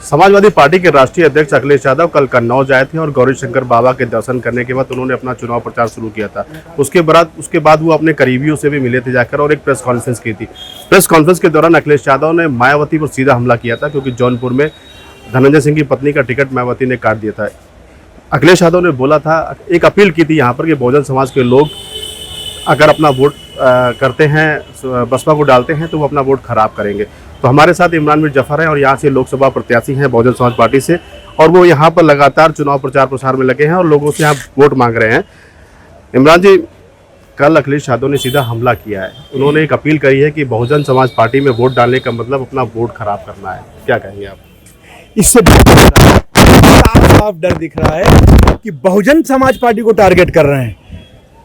Samajwadi party के राष्ट्रीय अध्यक्ष अखिलेश यादव कल कन्नौज आए थे और गौरी शंकर बाबा के दर्शन करने के बाद उन्होंने अपना चुनाव प्रचार शुरू किया था। उसके बाद वो अपने करीबियों से भी मिले थे जाकर और एक प्रेस कॉन्फ्रेंस की थी। प्रेस कॉन्फ्रेंस के दौरान अखिलेश यादव ने मायावती पर सीधा हमला किया था, क्योंकि जौनपुर में धनंजय सिंह की पत्नी का टिकट मायावती ने काट दिया था। अखिलेश यादव ने बोला था, एक अपील की थी यहाँ पर कि बहुजन समाज के लोग अगर अपना वोट करते हैं, बसपा को डालते हैं, तो वो अपना वोट खराब करेंगे। तो हमारे साथ इमरान मीर जफर हैं और यहाँ से लोकसभा प्रत्याशी हैं बहुजन समाज पार्टी से, और वो यहाँ पर लगातार चुनाव प्रचार प्रसार में लगे हैं और लोगों से यहाँ वोट मांग रहे हैं। इमरान जी, कल अखिलेश यादव ने सीधा हमला किया है। उन्होंने एक अपील करी है कि बहुजन समाज पार्टी में वोट डालने का मतलब अपना वोट खराब करना है। क्या कहेंगे आप? इससे साफ डर दिख रहा है कि बहुजन समाज पार्टी को टारगेट कर रहे हैं।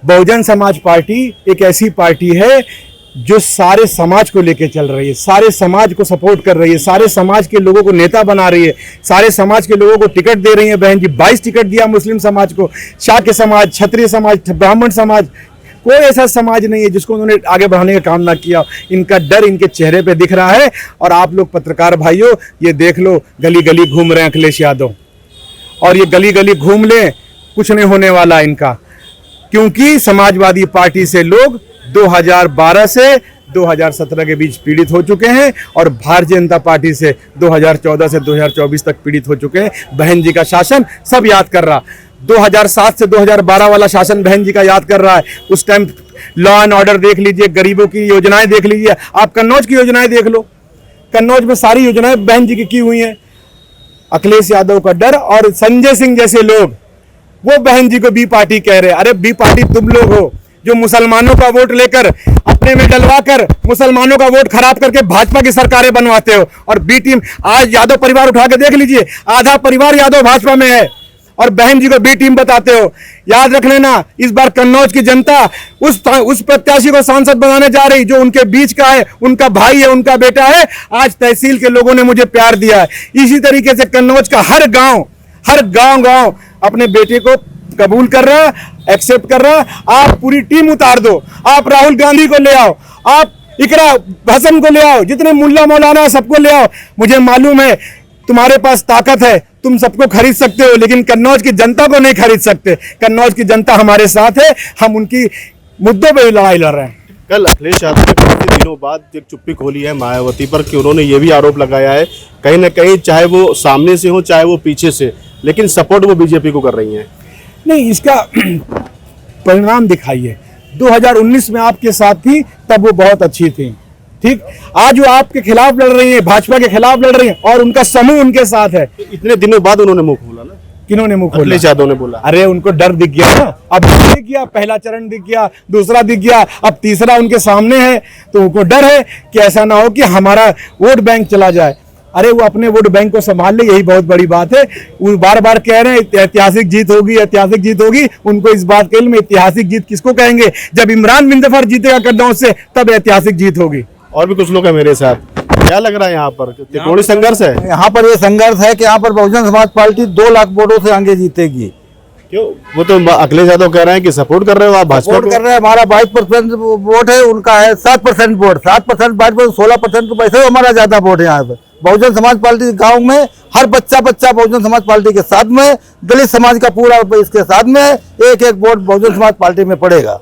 बहुजन समाज पार्टी एक ऐसी पार्टी है जो सारे समाज को लेकर चल रही है, सारे समाज को सपोर्ट कर रही है, सारे समाज के लोगों को नेता बना रही है, सारे समाज के लोगों को टिकट दे रही है। बहन जी 22 टिकट दिया मुस्लिम समाज को, शाक्य समाज, क्षत्रिय समाज, ब्राह्मण समाज, कोई ऐसा समाज नहीं है जिसको उन्होंने आगे बढ़ाने का काम ना किया। इनका डर इनके चेहरे पे दिख रहा है। और आप लोग पत्रकार भाइयों, ये देख लो, गली गली घूम रहे हैं अखिलेश यादव, और ये गली गली घूम लें, कुछ नहीं होने वाला इनका, क्योंकि समाजवादी पार्टी से लोग 2012 से 2017 के बीच पीड़ित हो चुके हैं और भारतीय जनता पार्टी से 2014 से 2024 तक पीड़ित हो चुके हैं। बहन जी का शासन सब याद कर रहा, 2007 से 2012 वाला शासन बहन जी का याद कर रहा है। उस टाइम लॉ एंड ऑर्डर देख लीजिए, गरीबों की योजनाएं देख लीजिए, आप कन्नौज की योजनाएं देख लो, कन्नौज में सारी योजनाएं बहन जी की हुई हैं। अखिलेश यादव का डर, और संजय सिंह जैसे लोग वो बहन जी को बी पार्टी कह रहे हैं। अरे बी पार्टी तुम लोग हो जो मुसलमानों का वोट लेकर अपने में डलवाकर मुसलमानों का वोट खराब करके भाजपा की सरकारें बनवाते हो। और बी टीम, आज यादव परिवार उठा के देख लीजिए, आधा परिवार यादव भाजपा में है और बहन जी को बी टीम बताते हो। याद रख लेना, इस बार कन्नौज की जनता उस प्रत्याशी को सांसद बनाने जा रही जो उनके बीच का है, उनका भाई है, उनका बेटा है। आज तहसील के लोगों ने मुझे प्यार दिया है। इसी तरीके से कन्नौज का हर गांव अपने बेटे को कबूल कर रहा, एक्सेप्ट कर रहा। आप पूरी टीम उतार दो, आप राहुल गांधी को ले आओ, आप इकरा हसन को ले आओ, जितने मुल्ला मौलाना सबको ले आओ। मुझे मालूम है तुम्हारे पास ताकत है, तुम सबको खरीद सकते हो, लेकिन कन्नौज की जनता को नहीं खरीद सकते। कन्नौज की जनता हमारे साथ है, हम उनकी मुद्दों पर लड़ाई लड़ रहे हैं। कल अखिलेश यादव ने काफी दिनों बाद एक चुप्पी खोली है मायावती पर कि उन्होंने ये भी आरोप लगाया है कहीं ना कहीं, चाहे वो सामने से हो चाहे वो पीछे से, लेकिन सपोर्ट वो बीजेपी को कर रही हैं। नहीं, इसका परिणाम दिखाइए। 2019 में आपके साथ थी, तब वो बहुत अच्छी थी, ठीक। आज वो आपके खिलाफ लड़ रही है, भाजपा के खिलाफ लड़ रही है और उनका समूह उनके साथ है। इतने दिनों बाद उन्होंने मुंह खोला ना। किन्होंने मुंह खोला? अखिलेश यादव ने बोला। अरे उनको डर दिख गया ना, अब दिख गया, पहला चरण दिख गया, दूसरा दिख गया, अब तीसरा उनके सामने है, तो उनको डर है कि ऐसा ना हो कि हमारा वोट बैंक चला जाए। अरे वो अपने वोट बैंक को संभाल ले, यही बहुत बड़ी बात है। वो बार बार कह रहे हैं ऐतिहासिक जीत होगी, ऐतिहासिक जीत होगी। उनको इस बात के लिए ऐतिहासिक जीत किसको कहेंगे? जब इमरान बिन जफर जीतेगा कन्नौज से, तब ऐतिहासिक जीत होगी। और भी कुछ लोग हैं मेरे साथ, क्या लग रहा है यहाँ पर त्रिकोणीय संघर्ष है? यहाँ पर ये संघर्ष है कि यहाँ पर बहुजन समाज पार्टी 2 लाख वोटों से आगे जीतेगी। क्यों? वो तो अखिलेश यादव कह रहे हैं कि सपोर्ट कर रहे हो आप भाजपा को। कर रहे हैं, हमारा 22% वोट है, उनका है 7% वोट, 7% 16% तो वैसे हमारा ज्यादा वोट है। यहाँ पे बहुजन समाज पार्टी गांव में हर बच्चा बहुजन समाज पार्टी के साथ में, दलित समाज का पूरा इसके साथ में, एक वोट बहुजन समाज पार्टी में पड़ेगा।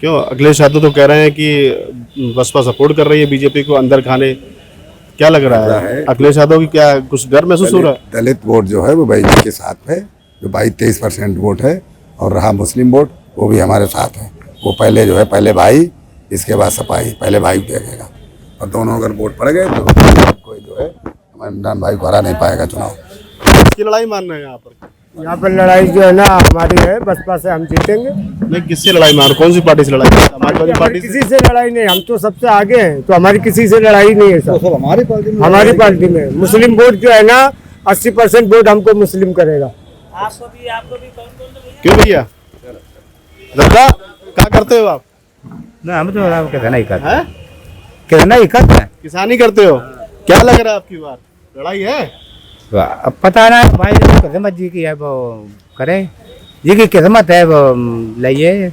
क्यों? अखिलेश यादव तो कह रहे हैं कि बसपा सपोर्ट कर रही है बीजेपी को अंदर खाने। क्या लग रहा है अखिलेश यादव की, क्या कुछ डर महसूस हो रहा है? दलित वोट जो है वो बीजेपी के साथ है, जो 22-23% वोट है, और रहा मुस्लिम वोट वो भी हमारे साथ है। वो पहले जो है, पहले भाई इसके बाद सपाही, पहले भाई देखेगा, और दोनों अगर वोट पड़ गए तो कोई जो है हमारे इमरान भाई को हरा नहीं पाएगा चुनाव। किसकी लड़ाई मान रहे हैं यहाँ पर? यहाँ पर लड़ाई जो है ना हमारी है, बसपा से हम जीतेंगे। नहीं, किससे लड़ाई मार, कौन सी पार्टी से लड़ाई? समाजवादी पार्टी से? किसी से लड़ाई नहीं, हम तो सबसे आगे हैं, तो हमारी किसी से लड़ाई नहीं है सर। तो हमारी पार्टी में मुस्लिम वोट जो है ना 80% वोट हमको मुस्लिम करेगा। आपको भी कौन क्यों भैया? दादा क्या करते हो आप? ना हम तो कितना ही करते हैं, कितना ही करते हैं, किसानी करते हो। क्या लग रहा है आपकी बार लड़ाई है? अब पता ना भाई, किस्मत जी की है वो करे, जी की किस्मत है वो लाइए।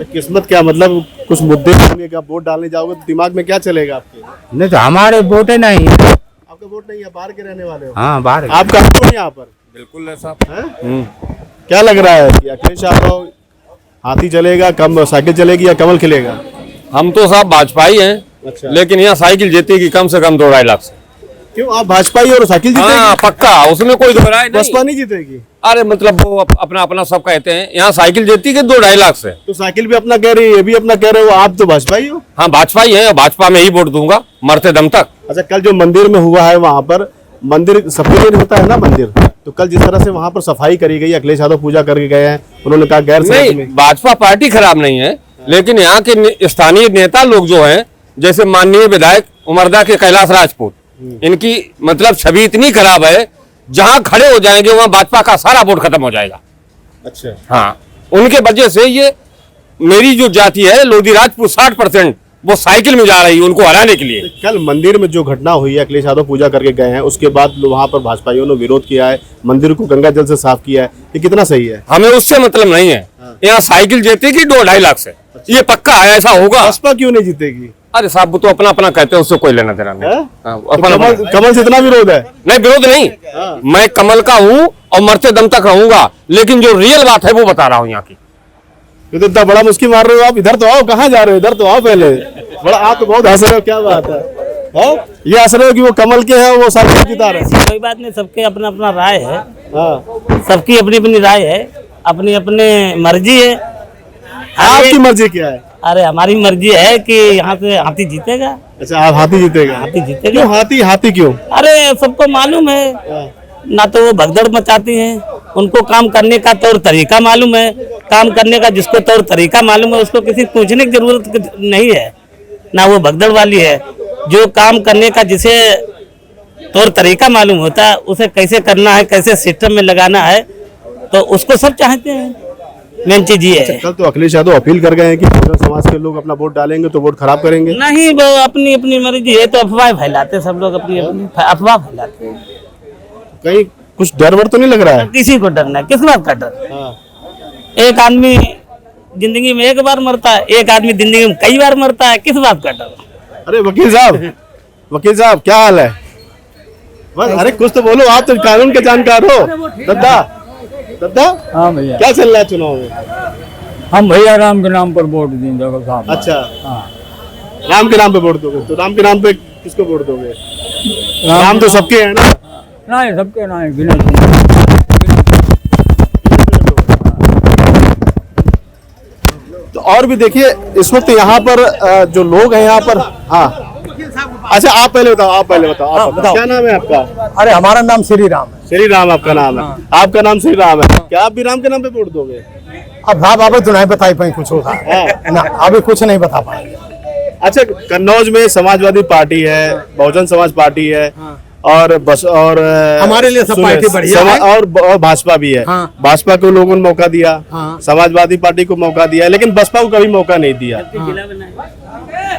किस्मत क्या मतलब? कुछ मुद्दे होंगे कि आप वोट डालने जाओगे तो दिमाग में क्या चलेगा आपके? नहीं तो हमारे वोट नहीं, आपका वोट नहीं है, बाहर के रहने वाले हो। हाँ बाहर आपका वोट यहाँ पर बिल्कुल है साहब। क्या लग रहा है कि अखिलेश यादव हाथी चलेगा, कम साइकिल चलेगी या कमल खिलेगा? हम तो साहब भाजपा ही हैं। अच्छा। लेकिन यहाँ साइकिल जीतेगी कम से कम 2-2.5 लाख से। क्यों, आप भाजपा ही और साइकिल हाँ जीतेगी? पक्का, उसमें कोई दो राय नहीं। बसपा नहीं जीतेगी? अरे मतलब वो अपना अपना सब कहते हैं, यहाँ साइकिल जीतेगी 2-2.5 लाख से। तो साइकिल भी अपना कह रही है, ये भी अपना कह रहे हो, आप तो भाजपा ही हो। हाँ भाजपा ही है, भाजपा में ही वोट दूंगा मरते दम तक। अच्छा, कल जो मंदिर में हुआ है, वहाँ पर मंदिर सबके लिए होता है ना मंदिर, तो कल जिस तरह से वहाँ पर सफाई करी गई, अखिलेश यादव पूजा करके गए हैं, उन्होंने कहा गैर नहीं, में। भाजपा पार्टी खराब नहीं है, लेकिन यहाँ के स्थानीय नेता लोग जो हैं, जैसे माननीय विधायक उमरदा के कैलाश राजपूत, इनकी मतलब छवि इतनी खराब है, जहां खड़े हो जाएंगे वहां भाजपा का सारा वोट खत्म हो जाएगा। अच्छा। हाँ, उनके वजह से ये मेरी जो जाति है लोधी राजपूत 60% वो साइकिल में जा रही है उनको हराने के लिए। कल मंदिर में जो घटना हुई है, अखिलेश यादव पूजा करके गए हैं, उसके बाद वहाँ पर भाजपाइयों ने विरोध किया है, मंदिर को गंगा जल से साफ किया है, ये कितना सही है? हमें उससे मतलब नहीं है। यहाँ साइकिल जीतेगी 2-2.5 लाख से, ये पक्का है, ऐसा होगा। बसपा क्यों नहीं जीतेगी? अरे साहब वो तो अपना अपना कहते हैं, उससे कोई लेना देना नहीं। है? हाँ, तो अपना कमल से इतना विरोध है? नहीं, विरोध नहीं। मैं कमल का हूँ और मरते दम तक रहूंगा, लेकिन जो रियल बात है वो बता रहा हूँ यहाँ की। ये तो इतना बड़ा मुस्किल मार रहे हो आप, इधर तो आओ, कहाँ जा रहे हो, इधर तो आओ पहले। बड़ा आप तो बहुत हंस रहे हो, क्या बात है? ये हंस रहे हो कि वो कमल के हैं, वो साइकिल जिता रहे हैं। कोई बात नहीं, सबके अपना अपना राय है, हाँ, सबकी अपनी अपनी राय है, अपनी अपनी मर्जी है। आपकी मर्जी क्या है? अरे हमारी मर्जी है कि यहाँ से हाथी जीतेगा। अच्छा, आप हाथी जीतेगा? हाथी जीतेगा। क्यों हाथी? हाथी क्यों? अरे सबको मालूम है ना, तो वो भगदड़ मचाती हैं, उनको काम करने का तौर तरीका मालूम है। काम करने का जिसको तौर तरीका मालूम है, उसको किसी पूछने की जरूरत नहीं है ना, वो भगदड़ वाली है। जो काम करने का जिसे तौर तरीका मालूम होता है, उसे कैसे करना है, कैसे सिस्टम में लगाना है, तो उसको सब चाहते हैं। मेन चीज ये है। कल तो अखिलेश यादव अपील कर गए हैं कि बहुजन समाज के लोग अपना वोट डालेंगे तो वोट खराब करेंगे। नहीं, वो अपनी अपनी मर्जी है, तो अफवाह फैलाते, सब लोग अपनी अपनी अफवाह फैलाते हैं। कहीं कुछ डर वर तो नहीं लग रहा है? किसी को डरना है, किस बात का डर? हाँ। एक आदमी जिंदगी में एक बार मरता है, एक आदमी जिंदगी में कई बार मरता है, किस बात का डर? अरे वकील साहब क्या हाल है? बस, अरे कुछ तो बोलो, आप तो कानून के जानकार हो। दद्दा हाँ भैया, क्या चल रहा है चुनाव में? हम भैया राम के नाम पर वोट देंगे साहब। अच्छा, हाँ, राम के नाम पे वोट दोगे? तो राम के नाम पे किसको वोट दोगे? राम तो सबके हैं ना? नहीं सबके नहीं, गिने चुने। तो और भी देखिए, इस वक्त यहाँ पर जो लोग हैं यहाँ पर। हाँ, अच्छा, आप पहले बताओ, आप बताओ। क्या नाम है आपका? अरे हमारा नाम श्री राम है। श्री राम आपका नाम है? आपका नाम श्री राम है, क्या आप भी राम के नाम पे वोट दोगे? अब साहब आप तो नहीं बता पाए कुछ होगा ना, अभी कुछ नहीं बता पाएंगे। अच्छा, कन्नौज में समाजवादी पार्टी है, बहुजन समाज पार्टी है, और बस और हमारे लिए सब पार्टी बढ़िया है। और भाजपा भी है। हाँ। भाजपा को लोगों ने मौका दिया, हाँ। समाजवादी पार्टी को मौका दिया, लेकिन बसपा को कभी मौका नहीं दिया।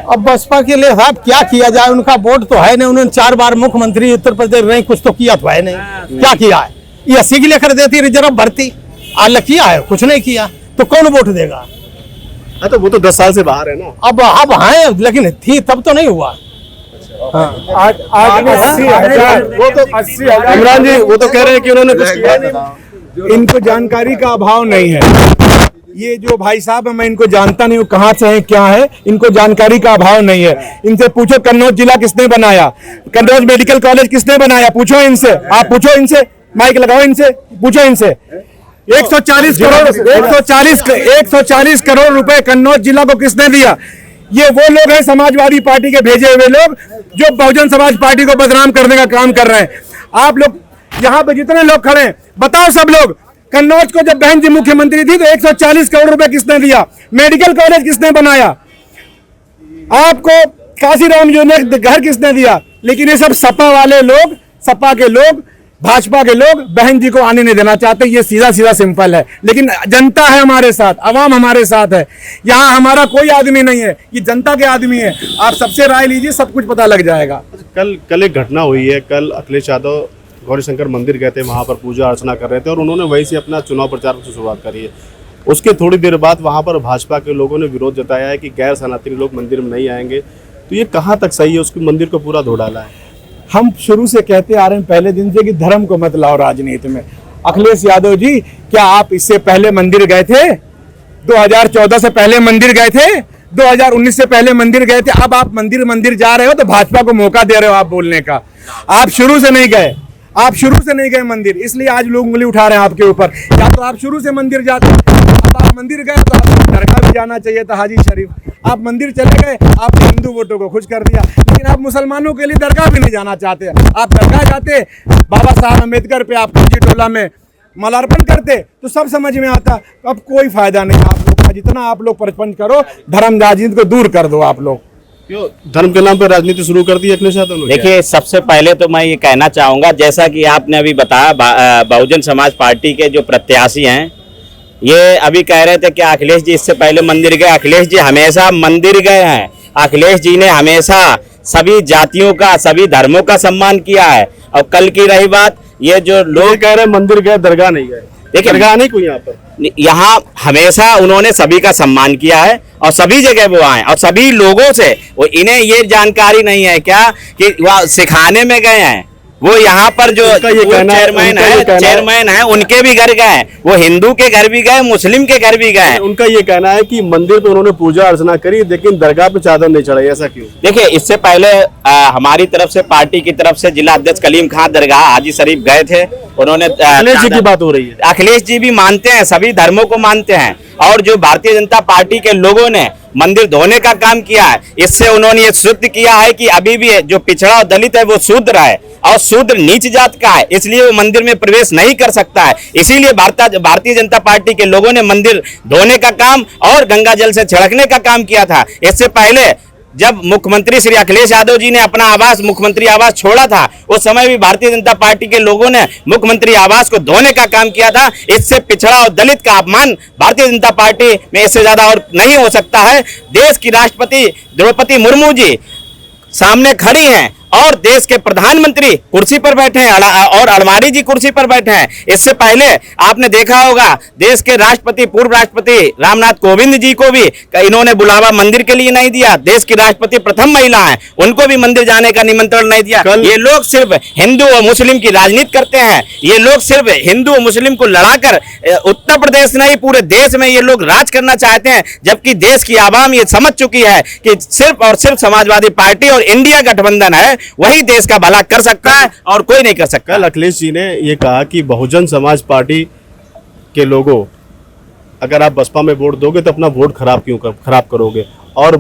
अब बसपा के लिए साहब क्या किया जाए, उनका वोट तो है नहीं, उन्होंने 4 बार मुख्यमंत्री उत्तर प्रदेश रहे, कुछ तो किया तो है नहीं। क्या किया है? ये 80 की लेकर देती रिजर्व भर्ती, आल किया है? कुछ नहीं किया, तो कौन वोट देगा? तो वो तो 10 साल से बाहर है ना। अब है, लेकिन थी तब तो नहीं हुआ। आज 80,000, वो तो 80,000। इमरान जी, वो तो कह रहे हैं कि उन्होंने कुछ किया नहीं। इनको जानकारी का अभाव नहीं है। ये जो भाई साहब है, मैं इनको जानता नहीं हूँ, कहाँ से है क्या है, इनको जानकारी का अभाव नहीं है। इनसे पूछो कन्नौज जिला किसने बनाया, कन्नौज मेडिकल कॉलेज किसने बनाया, पूछो इनसे, आप पूछो इनसे, माइक लगाओ इनसे, पूछो इनसे। 140 करोड़ रुपए कन्नौज जिला को किसने दिया? ये वो लोग हैं समाजवादी पार्टी के भेजे हुए लोग, जो बहुजन समाज पार्टी को बदनाम करने का काम कर रहे हैं। आप लोग यहाँ पे जितने लोग खड़े हैं, बताओ सब लोग, कन्नौज को जब बहन जी मुख्यमंत्री थी तो 140 करोड़ रुपए किसने दिया? मेडिकल कॉलेज किसने बनाया? आपको काशीराम जी ने घर किसने दिया? लेकिन ये सब सपा वाले लोग, सपा के लोग, भाजपा के लोग बहन जी को आने नहीं देना चाहते। ये सीधा सीधा सिंपल है। लेकिन जनता है हमारे साथ, अवाम हमारे साथ है। यहाँ हमारा कोई आदमी नहीं है, ये जनता के आदमी है। आप सबसे राय लीजिए, सब कुछ पता लग जाएगा। कल एक घटना हुई है। कल अखिलेश यादव गौरी शंकर मंदिर गए थे, वहाँ पर पूजा अर्चना कर रहे थे, और उन्होंने वहीं से अपना चुनाव प्रचार की शुरुआत करी है। उसके थोड़ी देर बाद वहाँ पर भाजपा के लोगों ने विरोध जताया है कि गैर सनातनी लोग मंदिर में नहीं आएंगे। तो ये कहाँ तक सही है? उसके मंदिर को पूरा धो डाला है। हम शुरू से कहते आ रहे हैं पहले दिन से कि धर्म को मत लाओ राजनीति में। अखिलेश यादव जी, क्या आप इससे पहले मंदिर गए थे? 2014 से पहले मंदिर गए थे? 2019 से पहले मंदिर गए थे? अब आप मंदिर जा रहे हो तो भाजपा को मौका दे रहे हो आप बोलने का। आप शुरू से नहीं गए, आप शुरू से नहीं गए मंदिर, इसलिए आज लोग उंगली उठा रहे हैं आपके ऊपर। या तो आप शुरू से मंदिर जाते, अब आप मंदिर गए तो आपको दरगाह भी जाना चाहिए था, हाजी शरीफ। आप मंदिर चले गए, आपने हिंदू वोटों को खुश कर दिया, लेकिन आप मुसलमानों के लिए दरगाह भी नहीं जाना चाहते। आप दरगाह जाते, बाबा साहब अम्बेडकर पे आप कुर्सी टोला में मालार्पण करते तो सब समझ में आता। अब कोई फायदा नहीं आप लोग का, जितना आप लोग प्रपंच करो, धर्म राजनीति को दूर कर दो आप लोग। क्यों धर्म के नाम पर राजनीति शुरू कर दी अखिलेश यादव ने? देखिए, सबसे पहले तो मैं ये कहना चाहूँगा, जैसा कि आपने अभी बताया, बहुजन समाज पार्टी के जो प्रत्याशी हैं, ये अभी कह रहे थे कि अखिलेश जी इससे पहले मंदिर गए। अखिलेश जी हमेशा मंदिर गए हैं। अखिलेश जी ने हमेशा सभी जातियों का, सभी धर्मों का सम्मान किया है। और कल की रही बात, ये जो लोग कह रहे हैं मंदिर गए, दरगाह नहीं गए। देखिए, दरगाह नहीं कोई यहाँ पर, यहाँ हमेशा उन्होंने सभी का सम्मान किया है और सभी जगह वो आए और सभी लोगों से, वो इन्हें ये जानकारी नहीं है क्या कि वह सिखाने में गए हैं। वो यहाँ पर जो चेयरमैन है उनके भी घर गए, वो हिंदू के घर भी गए, मुस्लिम के घर भी गए। उनका ये कहना है कि मंदिर पे उन्होंने पूजा अर्चना करी, लेकिन दरगाह पे चादर नहीं चढ़ाई। ऐसा क्यों? देखिए, इससे पहले हमारी तरफ से, पार्टी की तरफ से जिला अध्यक्ष कलीम खान दरगाह हाजी शरीफ गए थे। उन्होंने अखिलेश जी की बात हो रही है। अखिलेश जी भी मानते हैं, सभी धर्मों को मानते हैं। और जो भारतीय जनता पार्टी के लोगों ने मंदिर धोने का काम किया है, इससे उन्होंने ये सिद्ध किया है कि अभी भी जो पिछड़ा और दलित है वो शूद्र है और शूद्र नीच जात का है, इसलिए वो मंदिर में प्रवेश नहीं कर सकता है। इसीलिए भारतीय जनता पार्टी के लोगों ने मंदिर धोने का काम और गंगा जल से छिड़कने का काम किया था। इससे पहले जब मुख्यमंत्री श्री अखिलेश यादव जी ने अपना आवास, मुख्यमंत्री आवास छोड़ा था, उस समय भी भारतीय जनता पार्टी के लोगों ने मुख्यमंत्री आवास को धोने का काम किया था। इससे पिछड़ा और दलित का अपमान भारतीय जनता पार्टी में इससे ज्यादा और नहीं हो सकता है। देश की राष्ट्रपति द्रौपदी मुर्मू जी सामने खड़ी हैं और देश के प्रधानमंत्री कुर्सी पर बैठे हैं और अडवाणी जी कुर्सी पर बैठे हैं। इससे पहले आपने देखा होगा, देश के राष्ट्रपति, पूर्व राष्ट्रपति रामनाथ कोविंद जी को भी इन्होंने बुलावा मंदिर के लिए नहीं दिया। देश की राष्ट्रपति प्रथम महिला हैं, उनको भी मंदिर जाने का निमंत्रण नहीं दिया। ये लोग सिर्फ हिंदू और मुस्लिम की राजनीति करते हैं। ये लोग सिर्फ हिंदू और मुस्लिम को लड़ाकर उत्तर प्रदेश नहीं, पूरे देश में ये लोग राज करना चाहते हैं, जबकि देश की आवाम ये समझ चुकी है कि सिर्फ और सिर्फ समाजवादी पार्टी और इंडिया गठबंधन है, वही देश का भला कर सकता है और कोई नहीं कर सकता। कल अखिलेश जी ने ये कहा कि बहुजन समाज पार्टी के लोगों, अगर आप बसपा में वोट दोगे तो अपना वोट खराब करोगे। और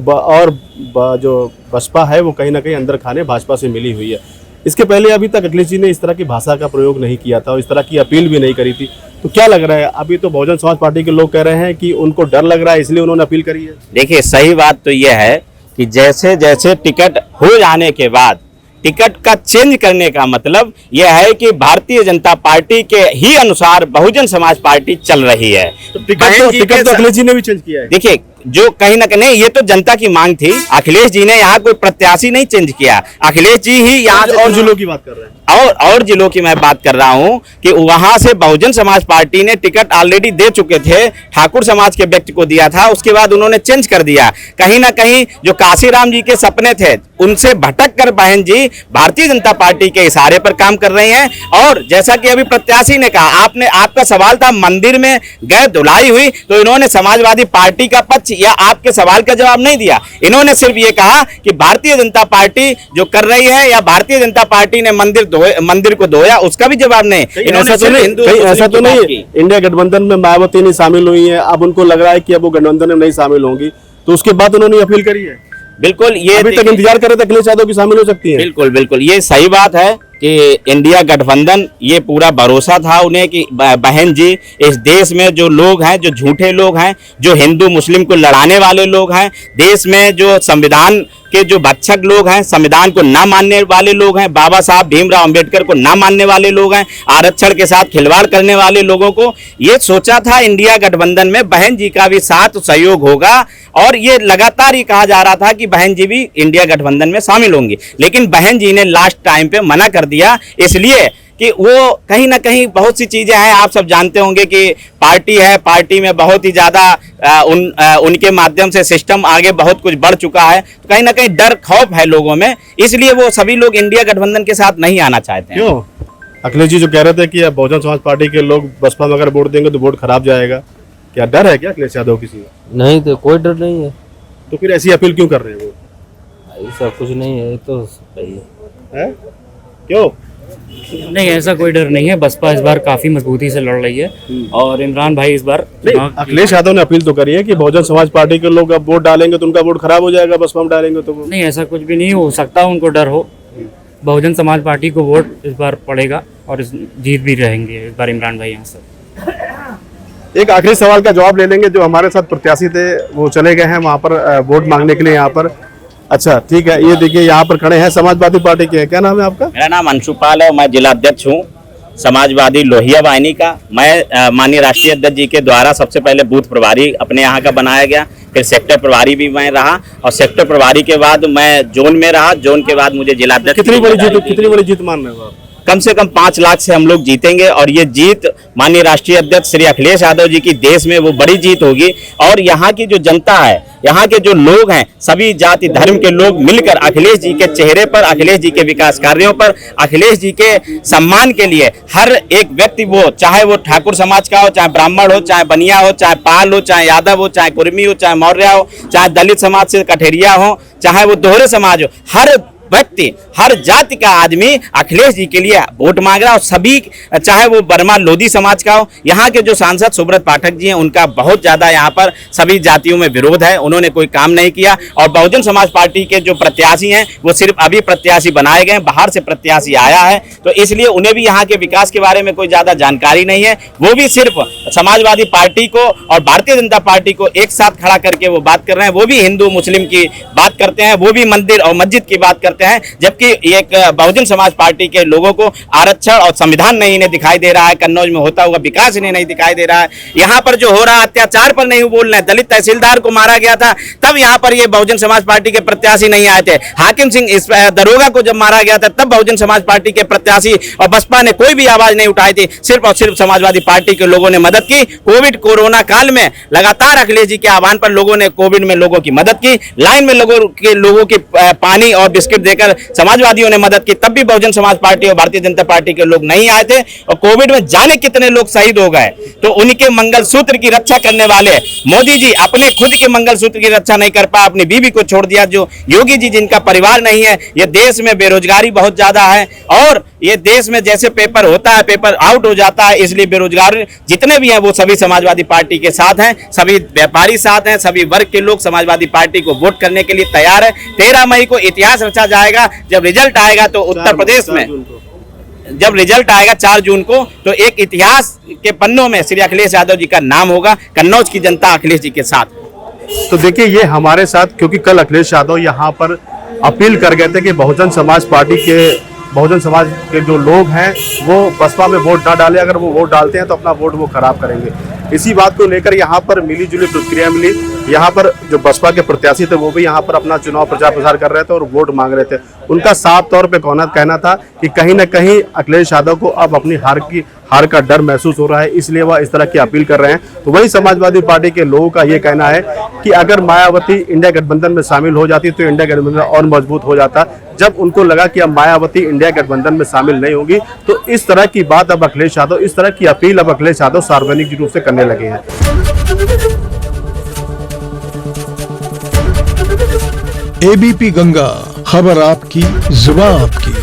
जो बसपा है वो कहीं ना कहीं अंदर खाने भाजपा से मिली हुई है। इसके पहले अभी तक अखिलेश जी ने इस तरह की भाषा का प्रयोग नहीं किया था और इस तरह की अपील भी नहीं करी थी। तो क्या लग रहा है, अभी तो बहुजन समाज पार्टी के लोग कह रहे हैं कि उनको डर लग रहा है, इसलिए उन्होंने अपील करी है? देखिए, सही बात तो यह है कि जैसे जैसे टिकट हो जाने के बाद टिकट का चेंज करने का मतलब यह है कि भारतीय जनता पार्टी के ही अनुसार बहुजन समाज पार्टी चल रही है। तो टिकट तो अखिलेश जी ने भी चेंज किया है। देखिए, जो कहीं ना कहीं ये तो जनता की मांग थी। अखिलेश जी ने यहाँ कोई प्रत्याशी नहीं चेंज किया, अखिलेश जी ही यहाँ और जिलों की बात कर रहे हैं। और जिलों की मैं बात कर रहा हूं कि वहां से बहुजन समाज पार्टी ने टिकट ऑलरेडी दे चुके थे, ठाकुर समाज के व्यक्ति को दिया था, उसके बाद उन्होंने चेंज कर दिया। कहीं ना कहीं जो काशीराम जी के सपने थे उनसे भटक कर बहन जी भारतीय जनता पार्टी के इशारे पर काम कर रही हैं। और जैसा कि अभी प्रत्याशी ने कहा, आपका सवाल था मंदिर में गए धुलाई हुई, तो इन्होंने समाजवादी पार्टी का पक्ष या आपके सवाल का जवाब नहीं दिया। इन्होंने सिर्फ ये कहा कि भारतीय जनता पार्टी जो कर रही है या भारतीय जनता पार्टी ने मंदिर को धोया, उसका भी जवाब नहीं। ऐसा तो नहीं इंडिया गठबंधन में मायावती नहीं शामिल हुई है, अब उनको लग रहा है कि अब वो गठबंधन में नहीं शामिल होंगी, तो उसके बाद उन्होंने अपील करी है। बिल्कुल, ये अभी तक इंतजार कर रहे थे अखिलेश यादव की शामिल हो सकती है। बिल्कुल, ये सही बात है कि इंडिया गठबंधन, ये पूरा भरोसा था उन्हें कि बहन जी इस देश में जो लोग हैं, जो झूठे लोग हैं, जो हिंदू मुस्लिम को लड़ाने वाले लोग हैं, देश में जो संविधान के जो भक्षक लोग हैं, संविधान को ना मानने वाले लोग हैं, बाबा साहब भीमराव अंबेडकर को ना मानने वाले लोग हैं, आरक्षण के साथ खिलवाड़ करने वाले लोगों को ये सोचा था इंडिया गठबंधन में बहन जी का भी साथ सहयोग होगा। और ये लगातार ये कहा जा रहा था कि बहन जी भी इंडिया गठबंधन में शामिल होंगी, लेकिन बहन जी ने लास्ट टाइम पे मना कर दिया, इसलिए कि वो कहीं ना कहीं बहुत सी चीजें हैं। आप सब जानते होंगे कि पार्टी है, पार्टी में बहुत ही ज्यादा उनके माध्यम से सिस्टम आगे बहुत कुछ बढ़ चुका है, तो कहीं ना कहीं डर खौफ है लोगों में, इसलिए वो सभी लोग इंडिया गठबंधन के साथ नहीं आना चाहते हैं। क्यों? अखिलेश जी जो कह रहे थे कि अब बहुजन समाज पार्टी के लोग बसपा में अगर वोट देंगे तो वोट खराब जाएगा, क्या डर है क्या अखिलेश यादव किसी का? नहीं तो कोई डर नहीं है, तो फिर ऐसी अपील क्यों कर रहे हैं वो? ऐसा कुछ नहीं है, तो सही है? क्यों? नहीं, ऐसा कोई डर नहीं है। बसपा इस बार काफी मजबूती से लड़ रही है और इमरान भाई इस बार अखिलेश यादव ने अपील तो करी है कि बहुजन समाज पार्टी के लोग अब वोट डालेंगे तो उनका वोट खराब हो जाएगा, बसपा में डालेंगे तो नहीं, ऐसा कुछ भी नहीं हो सकता, उनको डर हो। बहुजन समाज पार्टी को वोट इस बार पड़ेगा और जीत भी रहेंगे इस बार इमरान भाई यहाँ से। एक आखिरी सवाल का जवाब ले लेंगे। जो हमारे साथ प्रत्याशी थे वो चले गए हैं वहाँ पर वोट मांगने के लिए यहाँ पर। अच्छा ठीक है, ये देखिए यहाँ पर खड़े हैं समाजवादी पार्टी के, क्या नाम है आपका? मेरा नाम अंशुपाल है और मैं जिला अध्यक्ष हूँ समाजवादी लोहिया वाहिनी का। मैं माननीय राष्ट्रीय अध्यक्ष जी के द्वारा सबसे पहले बूथ प्रभारी अपने यहाँ का बनाया गया, फिर सेक्टर प्रभारी भी मैं रहा और सेक्टर प्रभारी के बाद मैं जोन में रहा, जोन के बाद मुझे जिला अध्यक्ष। कितनी बड़ी जीत मान रहे हो आप? कम से कम 5 लाख से हम लोग जीतेंगे और ये जीत माननीय राष्ट्रीय अध्यक्ष श्री अखिलेश यादव जी की देश में वो बड़ी जीत होगी। और यहाँ की जो जनता है, यहाँ के जो लोग हैं, सभी जाति धर्म के लोग मिलकर अखिलेश जी के चेहरे पर, अखिलेश जी के विकास कार्यों पर, अखिलेश जी के सम्मान के लिए हर एक व्यक्ति, वो चाहे वो ठाकुर समाज का हो, चाहे ब्राह्मण हो, चाहे बनिया हो, चाहे पाल हो, चाहे यादव हो, चाहे कुर्मी हो, चाहे मौर्य हो, चाहे दलित समाज से कठेरिया हो, चाहे वो दोहरे समाज हो, हर व्यक्ति, हर जाति का आदमी अखिलेश जी के लिए वोट मांग रहा है। और सभी, चाहे वो बर्मा लोधी समाज का हो, यहाँ के जो सांसद सुब्रत पाठक जी हैं, उनका बहुत ज्यादा यहाँ पर सभी जातियों में विरोध है, उन्होंने कोई काम नहीं किया। और बहुजन समाज पार्टी के जो प्रत्याशी हैं वो सिर्फ अभी प्रत्याशी बनाए गए, बाहर से प्रत्याशी आया है, तो इसलिए उन्हें भी यहाँ के विकास के बारे में कोई ज्यादा जानकारी नहीं है। वो भी सिर्फ समाजवादी पार्टी को और भारतीय जनता पार्टी को एक साथ खड़ा करके वो बात कर रहे हैं। वो भी हिंदू मुस्लिम की बात करते हैं, वो भी मंदिर और मस्जिद की बात करते हैं, जबकि एक बहुजन समाज पार्टी के लोगों को आरक्षण और संविधान नहीं इन्हें दिखाई दे रहा है, कन्नौज में होता हुआ विकास इन्हें नहीं दिखाई दे रहा है, यहाँ पर जो हो रहा अत्याचार पर नहीं बोल रहे हैं। दलित तहसीलदार को मारा गया था तब यहाँ पर ये बहुजन समाज पार्टी के प्रत्याशी नहीं आए थे। हाकिम सिंह इस दरोगा को जब मारा गया था तब बहुजन समाज पार्टी के प्रत्याशी और बसपा ने कोई भी आवाज नहीं उठाई थी, सिर्फ और सिर्फ समाजवादी पार्टी के लोगों ने मदद की। कोरोना काल में लगातार अखिलेश जी के आह्वान पर लोगों ने कोविड में लोगों की मदद की, लाइन में लोगों की पानी और बिस्किट देकर समाजवादियों ने मदद की, तब भी बहुजन समाज पार्टी और भारतीय जनता पार्टी के लोग नहीं आए थे। और कोविड में जाने कितने लोग शहीद हो गए, तो उनके मंगलसूत्र की रक्षा करने वाले मोदी जी अपने खुद के मंगलसूत्र की रक्षा नहीं कर पाए, अपनी बीवी को छोड़ दिया। जो योगी जी जिनका परिवार नहीं है, ये देश में बेरोजगारी बहुत ज्यादा है और ये देश में जैसे पेपर होता है पेपर आउट हो जाता है, इसलिए बेरोजगार जितने भी हैं वो सभी समाजवादी पार्टी के साथ हैं, सभी व्यापारी साथ हैं, सभी वर्ग के लोग समाजवादी पार्टी को वोट करने के लिए तैयार है। 13 मई को इतिहास रचा जाएगा। जब रिजल्ट आएगा तो उत्तर प्रदेश में, जब रिजल्ट आएगा 4 जून को, तो एक इतिहास के पन्नों में श्री अखिलेश यादव जी का नाम होगा। कन्नौज की जनता अखिलेश जी के साथ। तो देखिए ये हमारे साथ, क्योंकि कल अखिलेश यादव यहाँ पर अपील कर गए थे कि बहुजन समाज के जो लोग हैं वो बसपा में वोट ना डालें, अगर वो वोट डालते हैं तो अपना वोट वो खराब करेंगे। इसी बात को लेकर यहाँ पर मिली जुली प्रतिक्रिया मिली। यहाँ पर जो बसपा के प्रत्याशी थे वो भी यहाँ पर अपना चुनाव प्रचार प्रसार कर रहे थे और वोट मांग रहे थे। उनका साफ तौर पे कहना था कि कहीं ना कहीं अखिलेश यादव को अब अपनी हार का डर महसूस हो रहा है, इसलिए वह इस तरह की अपील कर रहे हैं। तो वही समाजवादी पार्टी के लोगों का ये कहना है कि अगर मायावती इंडिया गठबंधन में शामिल हो जाती तो इंडिया गठबंधन और मजबूत हो जाता। जब उनको लगा कि अब मायावती इंडिया गठबंधन में शामिल नहीं होगी, तो इस तरह की बात अब अखिलेश यादव, इस तरह की अपील अब अखिलेश यादव सार्वजनिक रूप से करने लगे हैं। एबीपी गंगा, खबर आपकी, जुबान आपकी।